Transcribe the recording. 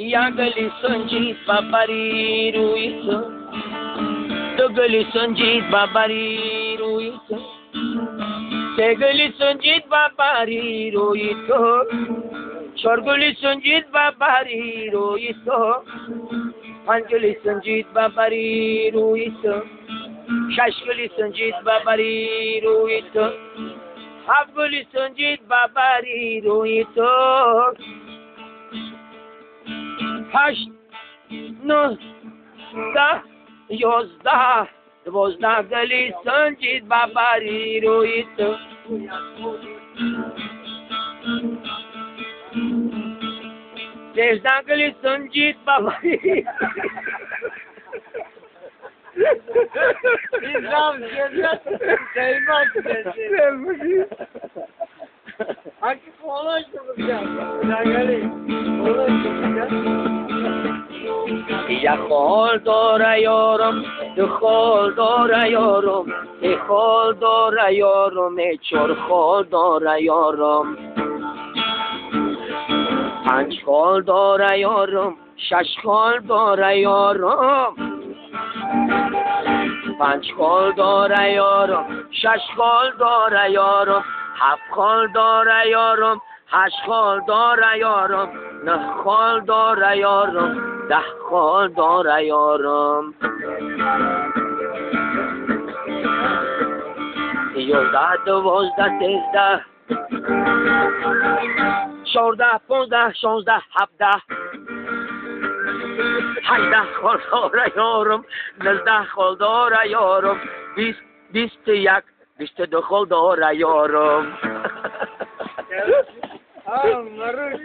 یا گلی سنجید ببری روی تو، دو گلی سنجید ببری روی تو، سه گلی سنجید ببری روی تو، چهار گلی سنجید ببری روی تو، پنج گلی سنجید ببری روی تو، شش گلی سنجید ببری روی تو، هفت گلی سنجید ببری روی تو، هشت، نه، ده، یازده، دوازده گلی سنجید ببری روی تو، سیزده گلی سنجید ببری İslam şeriat kıymat dedi. Hakik olan şurada. Nagari. Olan şurada. یا خال داره یارم، دو خال داره یارم، سه خال داره یارم، چهار خال داره یارم، پنج خال داره یارم، شش خال داره یارم، پنج خال داره یارم، شش خال داره یارم، هفت خال داره یارم، هشت خال داره یارم، نه خال داره یارم، ده خال داره یارم، 11 12 13 14 15 16 17 18 خال داره یارم، 19 خال داره یارم، 20 21 22 خال داره یارم. Ah, Maruş.